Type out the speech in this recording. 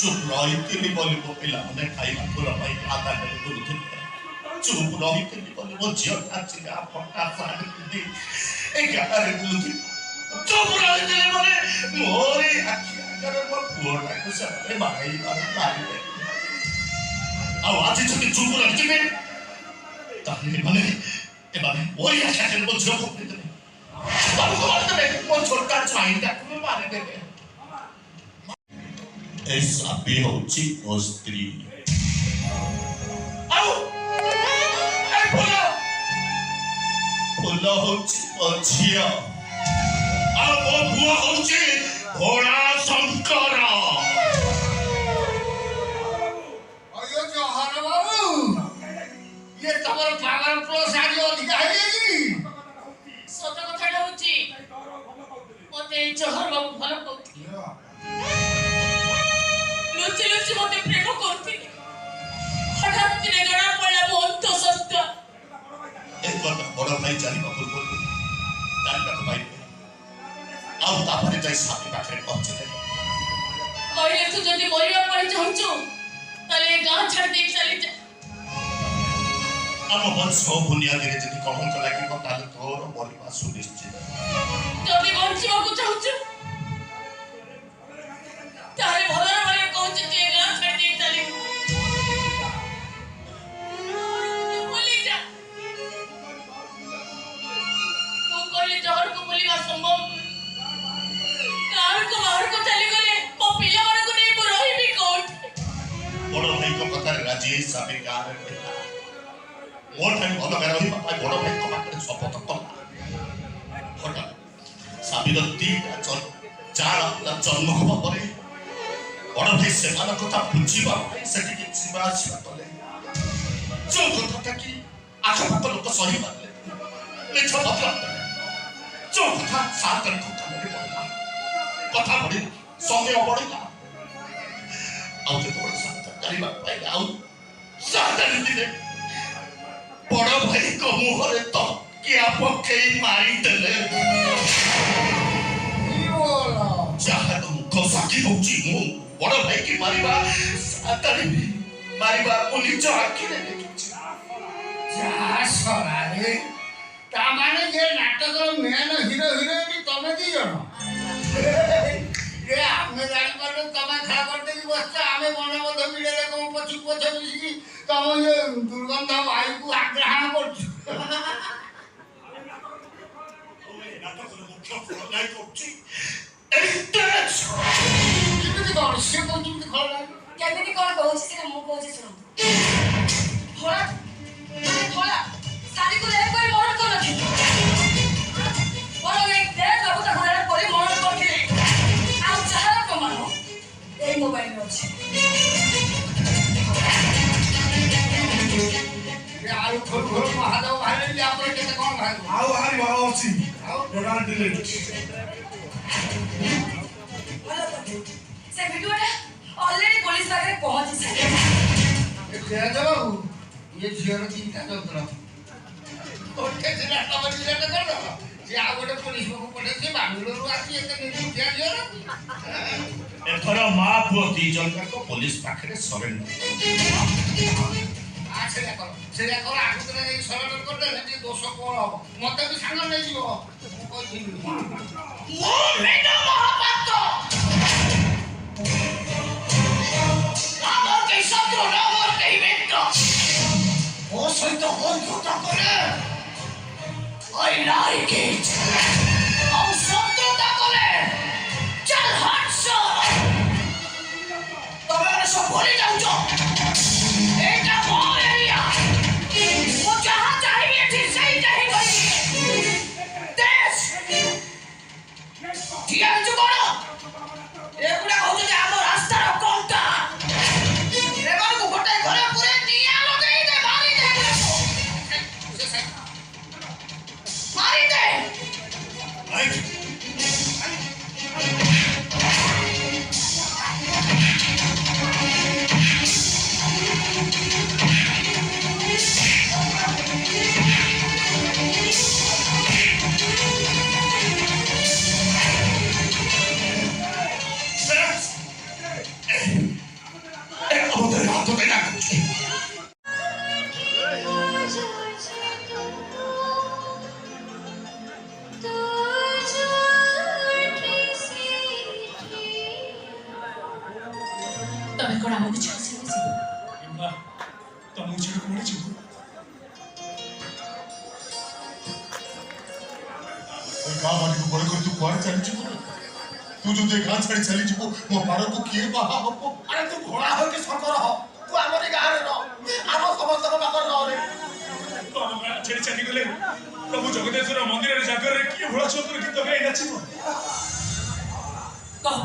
चुप रही बोली मो पिला मैंने खाଇବା पूरा भाई आधा घंटे करूँ चुप रही बोली मो झील नाचिका फटा साड़ी पिंधि एगारे बुलुथि चुप रही मैंने मोरे आखि आगे मो पुअटा को से मारे मारे आज যদি চুপ রাখবে তাহলে মানে এবারে ওই আশাকে মো ঝিল को देবে बाबू को मार देবে मो छोटा छाईटा को मार देবে ऐसा भी होची ओ स्त्री आओ ए बोलो होची ओ झिया आओ ओ बुआ होची घोड़ा शंकर अयो जहर बाबू ये तमर पावर प्रो सारी अधिका है कि सत कथा होची मते जहर बाबू भलो कहती लुचि लुचि मते प्रेम करती हठात दिने जणा पडला बहुत सत्य एक बार बड़ भाई जानी बाबू बोल जानी बाबू भाई आउ तापरे जाई साथी पाखरे पहुंचे कहले तू जदी मरिया पड़ी चाहछु ताले गां छाड़ दे चली जा आम वंश बुनियादी रे जदी कलंक लागिबो ताले तोर मरिबा सुनिश्चित जदी बंचिबा को चाहछु तारे भलर भले कहछ जे गां छाड़ दे चली बोली जा तू कहले जहर को बोलीबा संभव कार को बाहर को चली गले को पिला माने को नहीं रही कोट बड़ भाई को कथा राजी साबे गार मोर भाई भलो गार रही पापा बड़ भाई को पाखरे शपथ कला हटा साबिर तीटा चार जन्म हबा परे बड़ भाई सेमान कथा बुझीबा भाई सेठी कि जीवा आसीबा तले जो कथा कि आखा पाख लोक सही मानले ले छ बदला जो कथा सात तारीख कथा में पड़ला कथा बड़ी समय बढ़िला आउ के बड़ सात तारीख पाई आउ सात तारीख दिन बड़ भाई को मुहरे तो क्या पके मारी देले ई बोला चाहे तो मुख साकी होची मु बड़ भाई की मारिबा सात तारीख मारिबा पुलिस आखि रे देखिछि जा सरा रे ता माने जे नाटक मेन हीरो हीरोइन तमे दी जण ये आमे गाड़ी पर तमे खड़ा कर दे की बस आमे मने मध मिले को पछु पछु मिसी तम ये दुर्गंध वायु को आग्रहण करछु नाटक मुख्य फलनाय करछि एतेज किति कर से को किति खड़ केमिति कोन कहछ से मु कहछ सुन थोड़ा माने थोड़ा सारी को ले कोई मरण कर नथि बड़ एक दे बाबू त घरे परी मरण करथिले आ चाहला प्रमाण ए मोबाइल में अछि ये आलू थोड़ थोड़ महादेव भाई ले आपरे केते कोन भाई आउ हारी भाव अछि आउ टोटल डिलीट भलो करथि से वीडियोटा ऑलरेडी पुलिस पाखरे पहुंची छै ये तेज बाबू ये झियर चिंता जंत्र ओटे से नाटक बन ले कर दो जे आ गोटे पुलिस को पठे से बांग्लोर आसी एते निर्भय झियर एथर मा पुओ दी जन को पुलिस पाखरे सरेंडर आ से करो आगु तने सरेंडर कर दे जे दोष कोन हो मते भी संग नै जीवो मु कहथि मो मेना महापात्र नामर के शत्रु नामर के मित्र ओ सहित बंधुता करे I like it ओ शत्रुता करे चल हट सर तमे सब भूली जाउछो एटा मो एरिया ओ जहां चाहिए थी सही कहीं गई देश ठीक है करो एगुडा हो जे हम रास्ता रो कोंटा एबार को गोटे घरे पूरे निया लगे दे मारी दे ତମେ କ'ଣ ଆମକୁ ଛାଡ଼ି ଚାଲିଯିବ? ନା ତମକୁ ଛାଡ଼ି କୁଆଡ଼େ ଯିବୁ? ଗାଁ ମାଲିକ ବଡ଼ କରି ତୁ କୁଆଡ଼େ ଚାଲିଯିବୁ? ତୁ ଯଦି ଗାଁ ଛାଡ଼ି ଚାଲିଯିବୁ ମୋ ପାରକୁ କିଏ ବାହା ହବ? ଆରେ ତୁ ଘୋଡ଼ା ହୋଇକି ଶଙ୍କର ହ। ତୁ ଆମରି ଗାଁରେ ରହ, ଆମ ସମସ୍ତଙ୍କ ପାଖରେ ରହରେ। ତୁ ଆମ ଗାଁ ଛାଡ଼ି ଚାଲିଗଲେ ପ୍ରଭୁ ଜଗଦେଶ୍ୱର ମନ୍ଦିରରେ ଜାଗରରେ କିଏ ଭୋଳା ଚନ୍ଦ୍ର ଗୀତ ଗାଇ ନାଚିବ? କହ